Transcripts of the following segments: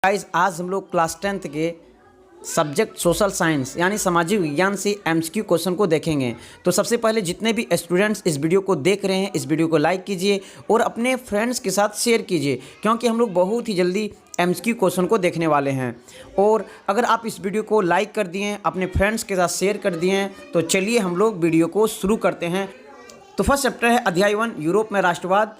Guys आज हम लोग क्लास 10th के सब्जेक्ट सोशल साइंस यानी सामाजिक विज्ञान से एमसीक्यू क्वेश्चन को देखेंगे। तो सबसे पहले जितने भी स्टूडेंट्स इस वीडियो को देख रहे हैं इस वीडियो को लाइक कीजिए और अपने फ्रेंड्स के साथ शेयर कीजिए, क्योंकि हम लोग बहुत ही जल्दी एमसीक्यू क्वेश्चन को देखने वाले हैं। और अगर आप इस वीडियो को लाइक कर दिए, अपने फ्रेंड्स के साथ शेयर कर दिए हैं, तो चलिए हम लोग वीडियो को शुरू करते हैं। तो फर्स्ट चैप्टर है अध्याय 1 यूरोप में राष्ट्रवाद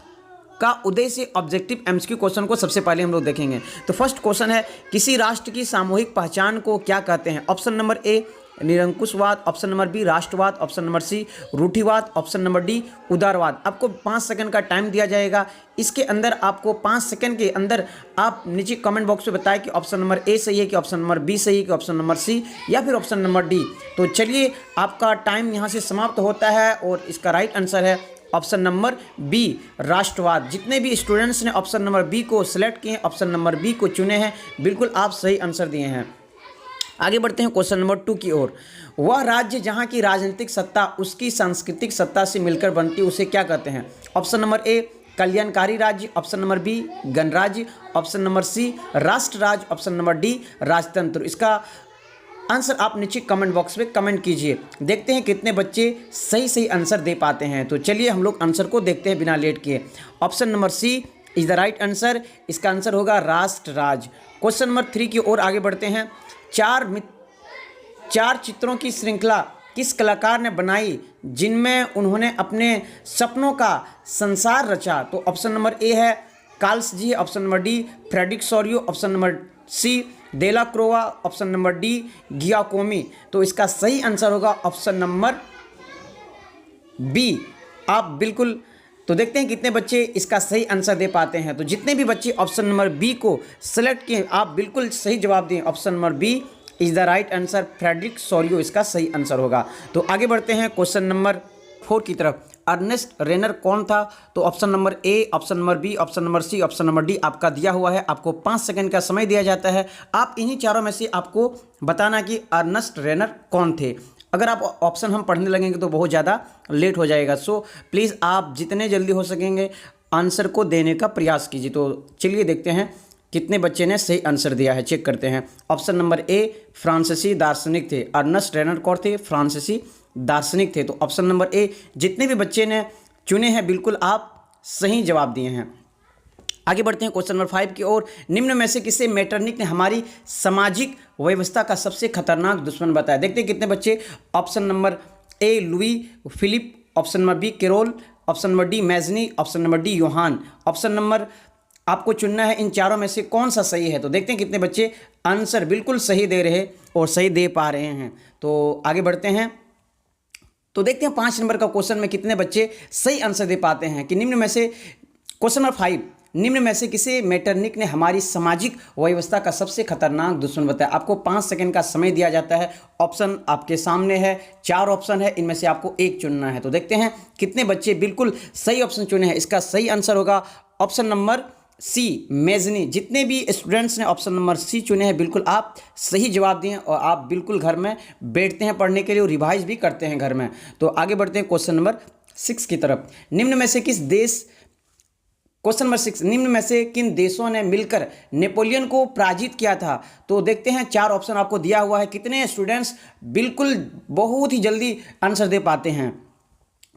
का उदय से ऑब्जेक्टिव एमसीक्यू क्वेश्चन को सबसे पहले हम लोग देखेंगे। तो फर्स्ट क्वेश्चन है, किसी राष्ट्र की सामूहिक पहचान को क्या कहते हैं? ऑप्शन नंबर ए निरंकुशवाद, ऑप्शन नंबर बी राष्ट्रवाद, ऑप्शन नंबर सी रूढ़िवाद, ऑप्शन नंबर डी उदारवाद। आपको 5 सेकंड का टाइम दिया जाएगा। इसके अंदर आपको 5 सेकंड के अंदर आप नीचे कमेंट बॉक्स में बताएं कि ऑप्शन नंबर ए सही है, कि ऑप्शन नंबर बी सही है, कि ऑप्शन नंबर सी या फिर ऑप्शन नंबर डी। तो चलिए आपका टाइम यहाँ से समाप्त होता है और इसका राइट आंसर है ऑप्शन नंबर बी राष्ट्रवाद। जितने भी स्टूडेंट्स ने ऑप्शन नंबर बी को सिलेक्ट किए हैं, ऑप्शन नंबर बी को चुने हैं, बिल्कुल आप सही आंसर दिए हैं। आगे बढ़ते हैं क्वेश्चन नंबर 2 की ओर। वह राज्य जहां की राजनीतिक सत्ता उसकी सांस्कृतिक सत्ता से मिलकर बनती उसे क्या कहते हैं? ऑप्शन नंबर ए कल्याणकारी राज्य, ऑप्शन नंबर बी गणराज्य, ऑप्शन नंबर सी राष्ट्र राज्य, ऑप्शन नंबर डी राजतंत्र। इसका आंसर आप नीचे कमेंट बॉक्स में कमेंट कीजिए। देखते हैं कितने बच्चे सही आंसर दे पाते हैं। तो चलिए हम लोग आंसर को देखते हैं बिना लेट किए। Option number C is the right answer. इसका आंसर होगा राष्ट्र राज्य। क्वेश्चन नंबर 3 की ओर आगे बढ़ते हैं। चार चित्रों की श्रृंखला किस कलाकार ने बनाई जिनमें उन्होंने अपने सपनों का संसार रचा? तो ऑप्शन नंबर ए है कार्ल्स जी, ऑप्शन नंबर डी फ्रेडरिक सोरियो, ऑप्शन नंबर सी डेला क्रोवा, ऑप्शन नंबर डी गियाकोमी। तो इसका सही आंसर होगा ऑप्शन नंबर बी। आप बिल्कुल, तो देखते हैं कितने बच्चे इसका सही आंसर दे पाते हैं। तो जितने भी बच्चे ऑप्शन नंबर बी को सिलेक्ट किए आप बिल्कुल सही जवाब दिए। Option number B is the right answer. Frederick Sorrieu इसका सही आंसर होगा। तो आगे बढ़ते हैं क्वेश्चन नंबर 4 की तरफ। अर्नेस्ट रेनर कौन था? तो option number A, option number B, option number C, option number D आपका दिया हुआ है। आपको 5 सेकंड का समय दिया जाता है। आप इन्हीं चारों में से आपको बताना कि अर्नेस्ट रेनर कौन थे। अगर आप ऑप्शन हम पढ़ने लगेंगे तो बहुत ज़्यादा लेट हो जाएगा। सो प्लीज़ आप जितने जल्दी हो सकेंगे आंसर को देने का प्रयास कीजिए। तो चलिए देखते हैं कितने बच्चे ने सही आंसर दिया है, चेक करते हैं। ऑप्शन नंबर ए फ्रांसीसी दार्शनिक थे। अर्नेस्ट रेनर कौन थे? फ्रांसीसी दार्शनिक थे। तो ऑप्शन नंबर ए जितने भी बच्चे ने चुने हैं बिल्कुल आप सही जवाब दिए हैं। आगे बढ़ते हैं क्वेश्चन नंबर 5 की ओर। निम्न में से किसे मेटरनिक ने हमारी सामाजिक व्यवस्था का सबसे खतरनाक दुश्मन बताया? देखते हैं कितने बच्चे। Option number A Louis Philippe, option number B Carol, option number D Mazzini, option number D Johann. Option number आपको चुनना है इन चारों में से कौन सा सही है। तो देखते हैं कितने बच्चे आंसर बिल्कुल सही दे रहे और सही दे पा रहे हैं। तो आगे बढ़ते हैं। तो देखते हैं 5 नंबर का क्वेश्चन में कितने बच्चे सही आंसर दे पाते हैं कि निम्न में से क्वेश्चन नंबर 5, निम्न में से किसे मेटरनिक ने हमारी सामाजिक व्यवस्था का सबसे खतरनाक दुश्मन बताया? आपको 5 सेकंड का समय दिया जाता है। ऑप्शन आपके सामने है, 4 ऑप्शन है, इनमें से आपको एक चुनना है। तो देखते हैं कितने बच्चे बिल्कुल सही ऑप्शन चुने हैं। इसका सही आंसर होगा ऑप्शन नंबर सी मेजनी। जितने भी स्टूडेंट्स ने ऑप्शन नंबर सी चुने हैं बिल्कुल आप सही जवाब दिए और आप बिल्कुल घर में बैठते हैं पढ़ने के लिए और रिवाइज भी करते हैं घर में। तो आगे बढ़ते हैं क्वेश्चन नंबर 6 की तरफ। निम्न में से किस देश, क्वेश्चन नंबर 6, निम्न में से किन देशों ने मिलकर नेपोलियन को पराजित किया था? तो देखते हैं 4 ऑप्शन आपको दिया हुआ है। कितने स्टूडेंट्स बिल्कुल बहुत ही जल्दी आंसर दे पाते हैं?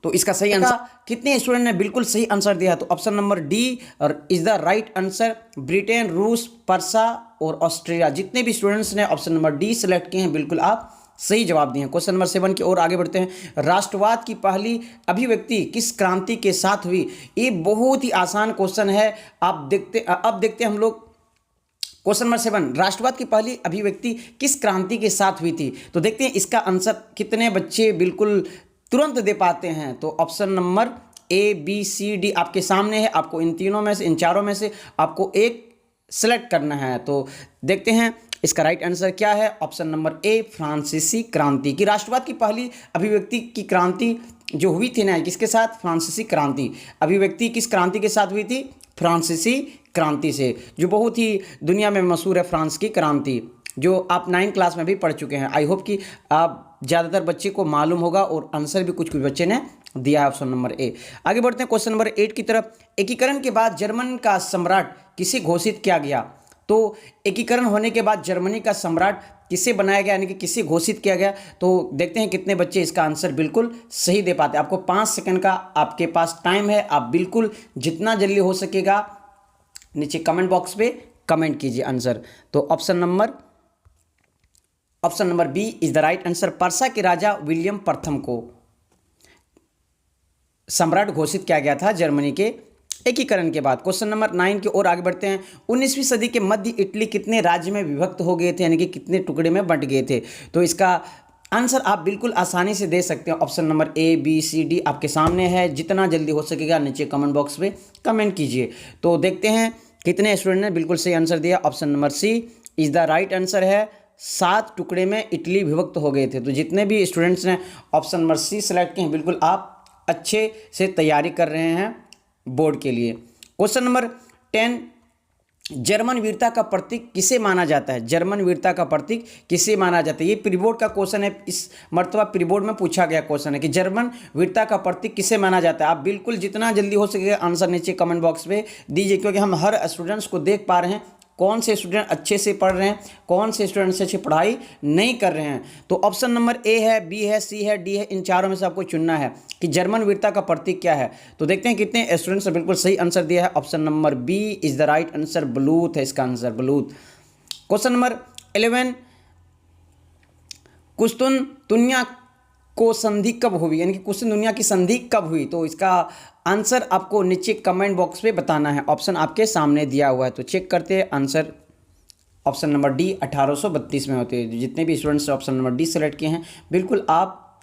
तो इसका सही आंसर कितने स्टूडेंट ने बिल्कुल सही आंसर दिया? तो ऑप्शन नंबर डी और is the right answer. Britain, रूस, पर्सा और ऑस्ट्रेलिया। जितने भी स्टूडेंट्स ने ऑप्शन नंबर डी सिलेक्ट किए हैं बिल्कुल आप सही जवाब दिए हैं। क्वेश्चन नंबर 7 की ओर आगे बढ़ते हैं। राष्ट्रवाद की पहली अभिव्यक्ति किस क्रांति के साथ हुई? ये बहुत ही आसान क्वेश्चन है। अब देखते हैं हम लोग क्वेश्चन नंबर 7, राष्ट्रवाद की पहली अभिव्यक्ति किस क्रांति के साथ हुई थी? तो देखते हैं इसका आंसर कितने बच्चे बिल्कुल तुरंत दे पाते हैं। तो option number A B C D आपके सामने है। आपको इन तीनों में से, इन चारों में से आपको एक सिलेक्ट करना है। तो देखते हैं इसका राइट आंसर क्या है। ऑप्शन नंबर ए फ्रांसीसी क्रांति की राष्ट्रवाद की पहली अभिव्यक्ति की क्रांति जो हुई थी ना, किसके साथ? फ्रांसीसी क्रांति। अभिव्यक्ति किस क्रांति के साथ हुई थी? फ्रांसीसी क्रांति से, जो बहुत ही दुनिया में मशहूर है फ्रांस की क्रांति, जो आप 9th क्लास में भी पढ़ चुके हैं। आई होप कि आप ज़्यादातर बच्चे को मालूम होगा और आंसर भी कुछ बच्चे ने दिया है ऑप्शन नंबर ए। आगे बढ़ते हैं क्वेश्चन नंबर 8 की तरफ। एकीकरण के बाद जर्मन का सम्राट किसे घोषित किया गया? तो एकीकरण होने के बाद जर्मनी का सम्राट किसे बनाया गया, यानी कि किसे घोषित किया गया? तो देखते हैं कितने बच्चे इसका आंसर बिल्कुल सही दे पाते हैं। आपको 5 सेकंड का आपके पास टाइम है, आप बिल्कुल जितना जल्दी हो सकेगा नीचे कमेंट बॉक्स पे कमेंट कीजिए आंसर। तो option number B is the right answer. Prussia के राजा विलियम प्रथम को सम्राट घोषित किया गया था जर्मनी के एकीकरण के बाद। क्वेश्चन नंबर 9 की ओर आगे बढ़ते हैं। 19वीं सदी के मध्य इटली कितने राज्य में विभक्त हो गए थे, यानी कि कितने टुकड़े में बंट गए थे? तो इसका आंसर आप बिल्कुल आसानी से दे सकते हैं। Option number A, B, C, D आपके सामने है। जितना जल्दी हो सकेगा नीचे कमेंट बॉक्स में कमेंट कीजिए। तो देखते हैं कितने स्टूडेंट ने बिल्कुल सही आंसर दिया। Option number C is the right answer है। 7 टुकड़े में इटली विभक्त हो गए थे। तो जितने भी स्टूडेंट्स ने ऑप्शन नंबर सी सेलेक्ट किए हैं, बिल्कुल आप अच्छे से तैयारी कर रहे हैं बोर्ड के लिए। क्वेश्चन नंबर 10, जर्मन वीरता का प्रतीक किसे माना जाता है? जर्मन वीरता का प्रतीक किसे माना जाता है? ये प्री बोर्ड का क्वेश्चन है, इस मर्तबा प्री बोर्ड में पूछा गया क्वेश्चन है कि जर्मन वीरता का प्रतीक किसे माना जाता है। आप बिल्कुल जितना जल्दी हो सके आंसर नीचे कमेंट बॉक्स में दीजिए, क्योंकि हम हर स्टूडेंट्स को देख पा रहे हैं कौन से स्टूडेंट अच्छे से पढ़ रहे हैं, कौन से स्टूडेंट से अच्छी पढ़ाई नहीं कर रहे हैं। तो ऑप्शन नंबर ए है, बी है, सी है, डी है, इन चारों में से आपको चुनना है कि जर्मन वीरता का प्रतीक क्या है। तो देखते हैं कितने स्टूडेंट्स ने बिल्कुल सही आंसर दिया है। Option number B is the right answer, ब्लूथ है इसका आंसर, ब्लूथ। क्वेश्चन नंबर 11, कुस्तुनतुनिया को संधि कब हुई, यानी कि कुस्तुनतुनिया की संधि कब हुई? तो इसका आंसर आपको नीचे कमेंट बॉक्स पे बताना है। ऑप्शन आपके सामने दिया हुआ है, तो चेक करते हैं आंसर। ऑप्शन नंबर डी 1832 में होते हैं। जितने भी students option number D select किए हैं, बिल्कुल आप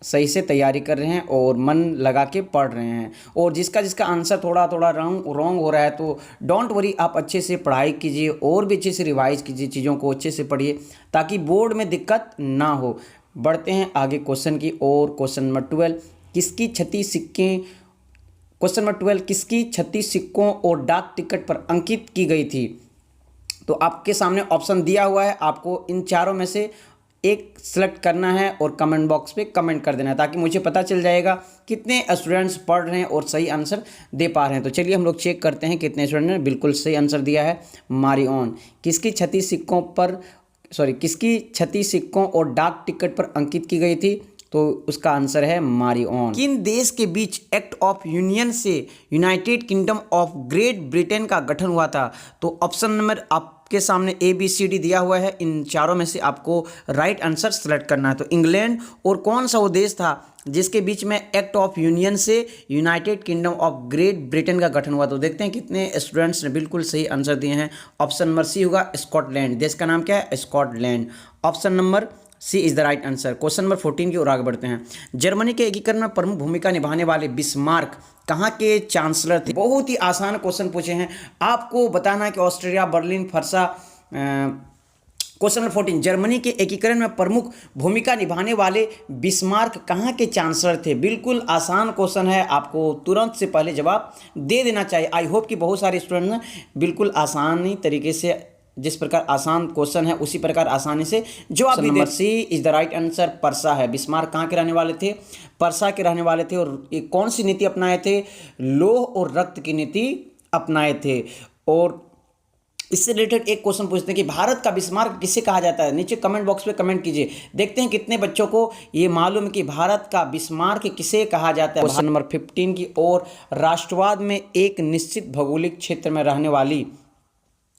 सही से तैयारी कर रहे हैं और मन लगा के पढ़ रहे हैं। और जिसका आंसर थोड़ा थोड़ा रॉन्ग हो रहा है, तो डोंट वरी, आप अच्छे से पढ़ाई कीजिए और भी अच्छे से रिवाइज कीजिए, चीज़ों को अच्छे से पढ़िए ताकि बोर्ड में दिक्कत ना हो। बढ़ते हैं आगे क्वेश्चन की ओर। क्वेश्चन नंबर 12, किसकी 36 सिक्के क्वेश्चन नंबर 12 किसकी 36 सिक्कों और डाक टिकट पर अंकित की गई थी? तो आपके सामने ऑप्शन दिया हुआ है, आपको इन चारों में से एक सेलेक्ट करना है और कमेंट बॉक्स पे कमेंट कर देना है, ताकि मुझे पता चल जाएगा कितने स्टूडेंट्स पढ़ रहे हैं और सही आंसर दे पा रहे हैं। तो चलिए हम लोग चेक करते हैं कितने स्टूडेंट ने बिल्कुल सही आंसर दिया है। मारिओन किसकी 36 सिक्कों और डाक टिकट पर अंकित की गई थी? तो उसका आंसर है मारिओन। किन देश के बीच एक्ट ऑफ यूनियन से United kingdom of great Britain का गठन हुआ था? तो ऑप्शन नंबर आपके सामने ए, बी, सी, डी दिया हुआ है। इन चारों में से आपको राइट आंसर सेलेक्ट करना है। तो इंग्लैंड और कौन सा वो देश था जिसके बीच में एक्ट ऑफ यूनियन से United kingdom of great Britain का गठन हुआ? तो देखते हैं कितने स्टूडेंट्स ने बिल्कुल सही आंसर दिए हैं। ऑप्शन नंबर सी होगा स्कॉटलैंड। देश का नाम क्या है? Scotland. Option number C is the right answer. Question number 14 की ओर आगे बढ़ते हैं। जर्मनी के एकीकरण में प्रमुख भूमिका निभाने वाले बिस्मार्क कहाँ के चांसलर थे? बहुत ही आसान क्वेश्चन पूछे हैं, आपको बताना है कि ऑस्ट्रिया, बर्लिन, फरसा। क्वेश्चन नंबर 14, जर्मनी के एकीकरण में प्रमुख भूमिका निभाने वाले बिस्मार्क कहाँ के चांसलर थे? बिल्कुल आसान क्वेश्चन है, आपको तुरंत से पहले जवाब दे देना चाहिए। आई होप कि बहुत सारे स्टूडेंट ने बिल्कुल आसानी तरीके से, जिस प्रकार आसान क्वेश्चन है उसी प्रकार आसानी से जवाब भी दे। Number C is the right answer, पर्सा है। बिस्मार्क कहाँ के रहने वाले थे? पर्सा के रहने वाले थे। और ये कौन सी नीति अपनाए थे? लौह और रक्त की नीति अपनाए थे। और इससे रिलेटेड एक क्वेश्चन पूछते हैं कि भारत का बिस्मार्क किसे कहा जाता है? नीचे कमेंट बॉक्स में कमेंट कीजिए। देखते हैं कितने बच्चों को ये मालूम है कि भारत का बिस्मार्क किसे कहा जाता है। क्वेश्चन नंबर 15 की ओर, राष्ट्रवाद में एक निश्चित भौगोलिक क्षेत्र में रहने वाली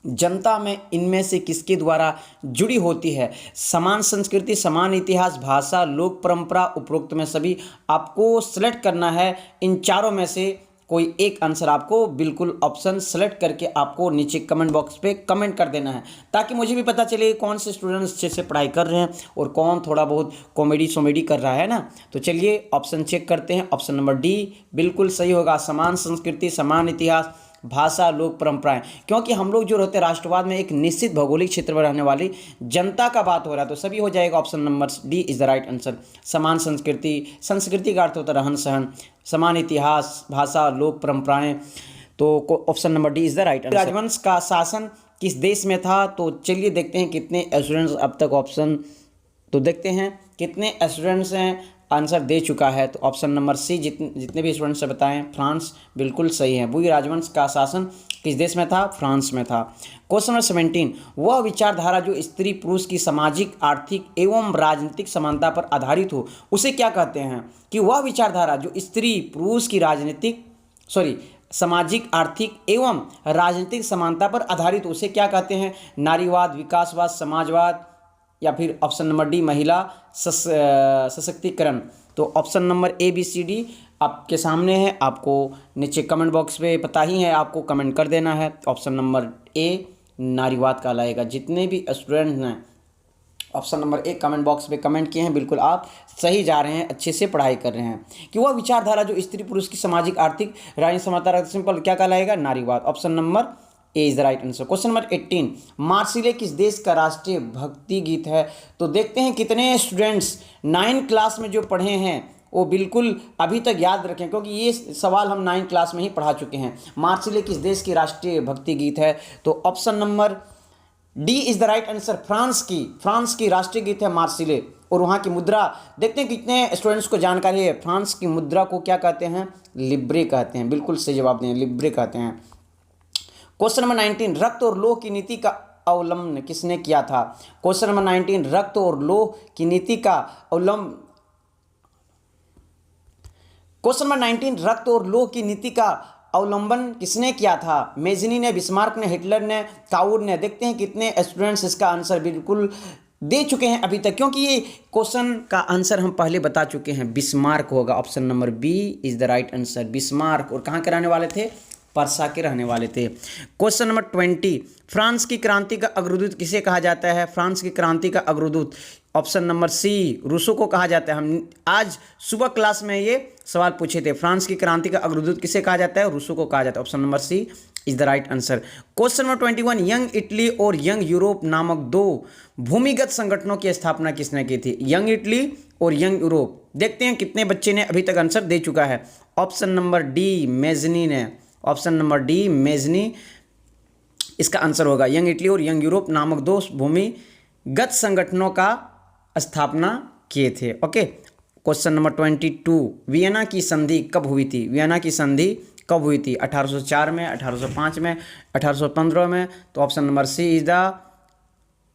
जनता में इनमें से किसके द्वारा जुड़ी होती है? समान संस्कृति, समान इतिहास, भाषा, लोक परंपरा, उपरोक्त में सभी। आपको सेलेक्ट करना है इन चारों में से कोई एक आंसर। आपको बिल्कुल ऑप्शन सेलेक्ट करके आपको नीचे कमेंट बॉक्स पे कमेंट कर देना है, ताकि मुझे भी पता चले कौन से स्टूडेंट्स अच्छे से पढ़ाई कर रहे हैं और कौन थोड़ा बहुत कॉमेडी कर रहा है ना। तो चलिए ऑप्शन चेक करते हैं। ऑप्शन नंबर डी बिल्कुल सही होगा, समान संस्कृति, समान इतिहास, भाषा, लोक परंपराएं। क्योंकि हम लोग जो रहते हैं राष्ट्रवाद में एक निश्चित भौगोलिक क्षेत्र में रहने वाली जनता का बात हो रहा है, तो सभी हो जाएगा। Option number D is the right answer. समान संस्कृति, संस्कृति का अर्थ होता है रहन सहन, समान इतिहास, भाषा, लोक परंपराएं। तो option number D is the right answer. राजवंश का शासन किस देश में था? तो चलिए देखते हैं कितने स्टूडेंट्स अब तक ऑप्शन, तो देखते हैं कितने स्टूडेंट्स हैं आंसर दे चुका है। तो ऑप्शन नंबर सी जितने भी स्टूडेंट्स से बताएं, फ्रांस बिल्कुल सही है। बुई राजवंश का शासन किस देश में था? फ्रांस में था। क्वेश्चन नंबर 17, वह विचारधारा जो स्त्री पुरुष की सामाजिक, आर्थिक एवं राजनीतिक समानता पर आधारित हो उसे क्या कहते हैं? कि वह विचारधारा जो स्त्री पुरुष की सामाजिक, आर्थिक एवं राजनीतिक समानता पर आधारित उसे क्या कहते हैं? नारीवाद, विकासवाद, समाजवाद, या फिर ऑप्शन नंबर डी महिला सशक्तिकरण। तो option number A B C D आपके सामने है, आपको नीचे कमेंट बॉक्स पे पता ही है, आपको कमेंट कर देना है। ऑप्शन नंबर ए नारीवाद कहलाएगा। जितने भी स्टूडेंट हैं ऑप्शन नंबर ए कमेंट बॉक्स पे कमेंट किए हैं, बिल्कुल आप सही जा रहे हैं, अच्छे से पढ़ाई कर रहे हैं। कि वह विचारधारा जो स्त्री पुरुष की सामाजिक, आर्थिक, राजनीतिक समानता रखती, सिंपल क्या कहलाएगा? नारीवाद। Option number A is the right answer. Question number 18, Marseille किस देश का राष्ट्रीय भक्ति गीत है? तो देखते हैं कितने स्टूडेंट्स 9 क्लास में जो पढ़े हैं वो बिल्कुल अभी तक याद रखें, क्योंकि ये सवाल हम 9 क्लास में ही पढ़ा चुके हैं। मार्सिले किस देश की राष्ट्रीय भक्ति गीत है? तो option number D is the right answer. France की राष्ट्रीय गीत है मार्सिले। और वहाँ की मुद्रा देखते हैं कितने स्टूडेंट्स को जानकारी है। फ्रांस की मुद्रा को क्या कहते हैं? लिब्रे कहते हैं। बिल्कुल सही जवाब दें, लिब्रे कहते हैं। क्वेश्चन नंबर 19, रक्त और लौह की नीति का अवलंबन किसने किया था? क्वेश्चन नंबर 19, रक्त और लौह की नीति का अवलंबन क्वेश्चन नंबर 19, रक्त और लौह की नीति का अवलंबन किसने किया था? मेजनी ने, बिस्मार्क ने, हिटलर ने, काउर ने। देखते हैं कितने स्टूडेंट्स इसका आंसर बिल्कुल दे चुके हैं अभी तक, क्योंकि ये क्वेश्चन का आंसर हम पहले बता चुके हैं। बिस्मार्क होगा। Option number B is the right answer, Bismarck. और कहाँ के रहने वाले थे? पर्सा के रहने वाले थे। क्वेश्चन नंबर 20, फ्रांस की क्रांति का अग्रदूत किसे कहा जाता है? फ्रांस की क्रांति का अग्रदूत ऑप्शन नंबर सी रूसो को कहा जाता है। हम आज सुबह क्लास में ये सवाल पूछे थे। फ्रांस की क्रांति का अग्रदूत किसे कहा जाता है? रूसो को कहा जाता है। Option number C is the right answer. Question number 21, young Italy और यंग यूरोप नामक 2 भूमिगत संगठनों की स्थापना किसने की थी? यंग इटली और यंग यूरोप। देखते हैं कितने बच्चे ने अभी तक आंसर दे चुका है। ऑप्शन नंबर डी मेजनी ने। ऑप्शन नंबर डी मेजनी इसका आंसर होगा। यंग इटली और यंग यूरोप नामक 2 भूमिगत संगठनों का स्थापना किए थे। ओके। क्वेश्चन नंबर 22, वियना की संधि कब हुई थी? वियना की संधि कब हुई थी? 1804 में, 1805 में, 1815 में। तो option number C is the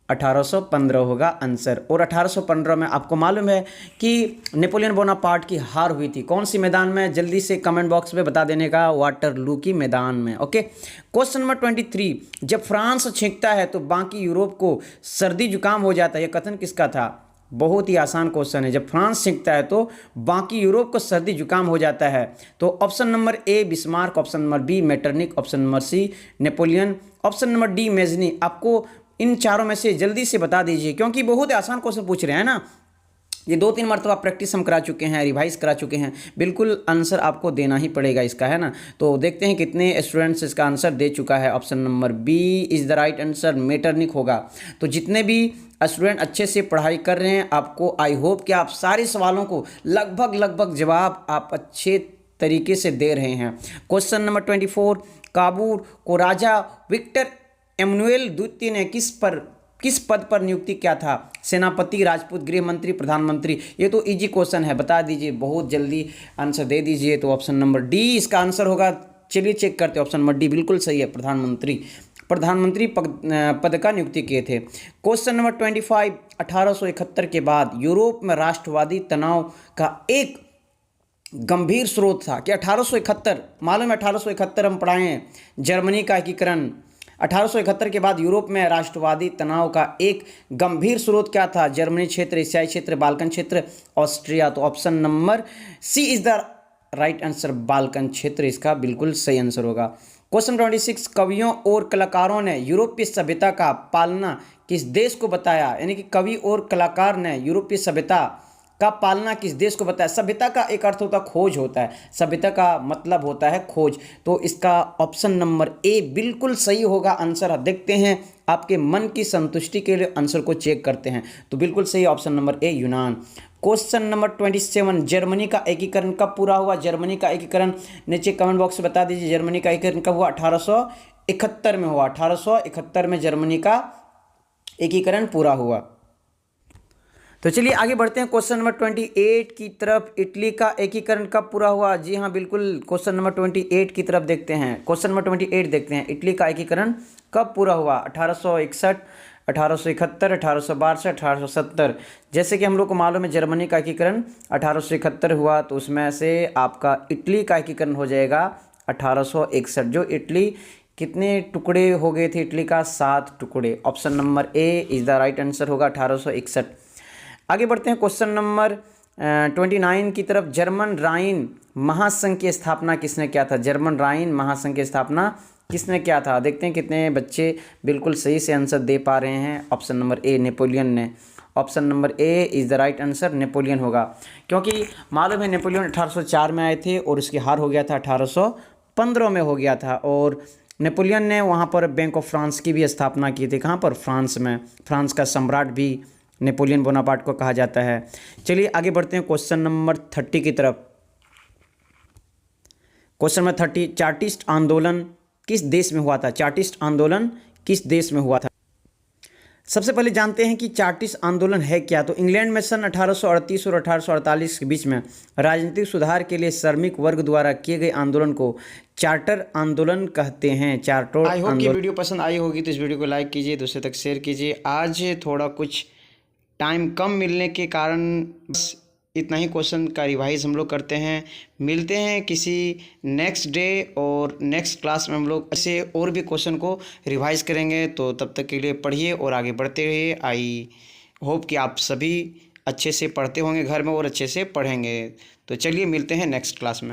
1815 होगा आंसर। और 1815 में आपको मालूम है कि नेपोलियन बोनापार्ट की हार हुई थी। कौन सी मैदान में? जल्दी से कमेंट बॉक्स में बता देने का। वाटरलू की मैदान में। ओके। क्वेश्चन नंबर 23, जब फ्रांस छींकता है तो बाकी यूरोप को सर्दी जुकाम हो जाता है, यह कथन किसका था? बहुत ही आसान क्वेश्चन है। जब फ्रांस छींकता है तो बाकी यूरोप को सर्दी जुकाम हो जाता है। तो option number A Bismarck, option number B Metternich, option number C Napoleon, option number D Mazzini. आपको इन चारों में से जल्दी से बता दीजिए, क्योंकि बहुत ही आसान क्वेश्चन पूछ रहे हैं ना। ये 2-3 मरतबा प्रैक्टिस हम करा चुके हैं, रिवाइज करा चुके हैं। बिल्कुल आंसर आपको देना ही पड़ेगा इसका, है ना। तो देखते हैं कितने स्टूडेंट्स इसका आंसर दे चुका है। Option number B is the right answer, Metternich होगा। तो जितने भी स्टूडेंट अच्छे से पढ़ाई कर रहे हैं, आपको आई होप कि आप सारे सवालों को लगभग जवाब आप अच्छे तरीके से दे रहे हैं। क्वेश्चन नंबर 24, काबूल को राजा विक्टर एमनुएल द्वितीय ने किस पद पर नियुक्ति किया था? सेनापति, राजपूत, गृह मंत्री, प्रधानमंत्री। ये तो इजी क्वेश्चन है, बता दीजिए, बहुत जल्दी आंसर दे दीजिए। तो ऑप्शन नंबर डी इसका आंसर होगा। चलिए चेक करते हैं। ऑप्शन नंबर डी बिल्कुल सही है, प्रधानमंत्री पद का नियुक्ति किए थे। क्वेश्चन नंबर 25, 1871 के बाद यूरोप में राष्ट्रवादी तनाव का एक गंभीर स्रोत था कि 1871, मालूम है 1871 हम पढ़ाए हैं, जर्मनी का एकीकरण। 1871 के बाद यूरोप में राष्ट्रवादी तनाव का एक गंभीर स्रोत क्या था? जर्मनी क्षेत्र, एशियाई क्षेत्र, बाल्कन क्षेत्र, ऑस्ट्रिया। तो option number C is the right answer, Balkan क्षेत्र इसका बिल्कुल सही आंसर होगा। क्वेश्चन 26, कवियों और कलाकारों ने यूरोपीय सभ्यता का पालना किस देश को बताया? यानी कि कवि और कलाकार ने यूरोपीय सभ्यता का पालना किस देश को बताया? सभ्यता का एक अर्थ होता है खोज होता है, सभ्यता का मतलब होता है खोज। तो इसका ऑप्शन नंबर ए बिल्कुल सही होगा आंसर। आप देखते हैं आपके मन की संतुष्टि के लिए आंसर को चेक करते हैं, तो बिल्कुल सही ऑप्शन नंबर ए यूनान। क्वेश्चन नंबर 27, जर्मनी का एकीकरण कब पूरा हुआ? जर्मनी का एकीकरण नीचे कमेंट बॉक्स में बता दीजिए। जर्मनी का एकीकरण कब हुआ? 1871 में हुआ। 1871 में जर्मनी का एकीकरण पूरा हुआ। तो चलिए आगे बढ़ते हैं क्वेश्चन नंबर 28 की तरफ। इटली का एकीकरण कब पूरा हुआ? जी हाँ बिल्कुल, क्वेश्चन नंबर 28 की तरफ देखते हैं। क्वेश्चन नंबर 28 देखते हैं, इटली का एकीकरण कब पूरा हुआ? 1861, 1871, 1862, 1870। जैसे कि हम लोग को मालूम है जर्मनी का एकीकरण 1871 हुआ, तो उसमें से आपका इटली का एकीकरण हो जाएगा 1861। जो इटली कितने टुकड़े हो गए थे इटली का? 7 टुकड़े। Option number A is the right answer होगा 1861। आगे बढ़ते हैं क्वेश्चन नंबर 29 की तरफ। जर्मन राइन महासंघ की स्थापना किसने किया था? जर्मन राइन महासंघ की स्थापना किसने किया था? देखते हैं कितने बच्चे बिल्कुल सही से आंसर दे पा रहे हैं। ऑप्शन नंबर ए नेपोलियन ने। Option number A is the right answer, Napoleon होगा। क्योंकि मालूम है नेपोलियन 1804 में आए थे और उसकी हार हो गया था 1815 में हो गया था। और नेपोलियन ने वहाँ पर बैंक ऑफ फ्रांस की भी स्थापना की थी। कहाँ पर? फ्रांस में। फ्रांस का सम्राट भी नेपोलियन बोनापार्ट को कहा जाता है। चलिए आगे बढ़ते हैं क्वेश्चन नंबर 30 की तरफ। क्वेश्चन नंबर 30, चार्टिस्ट आंदोलन किस देश में हुआ था? चार्टिस्ट आंदोलन किस देश में हुआ था? सबसे पहले जानते हैं कि चार्टिस्ट आंदोलन है क्या। तो इंग्लैंड में सन 1838 और 1848 के बीच में राजनीतिक सुधार के लिए श्रमिक वर्ग द्वारा किए गए आंदोलन को चार्टर आंदोलन कहते हैं। चार्टर। आई होप कि वीडियो पसंद आई होगी तो इस वीडियो को लाइक कीजिए, दूसरे तक शेयर कीजिए। आज थोड़ा कुछ टाइम कम मिलने के कारण बस इतना ही क्वेश्चन का रिवाइज हम लोग करते हैं। मिलते हैं किसी नेक्स्ट डे और नेक्स्ट क्लास में हम लोग ऐसे और भी क्वेश्चन को रिवाइज करेंगे। तो तब तक के लिए पढ़िए और आगे बढ़ते रहिए। आई होप कि आप सभी अच्छे से पढ़ते होंगे घर में और अच्छे से पढ़ेंगे। तो चलिए मिलते हैं नेक्स्ट क्लास में।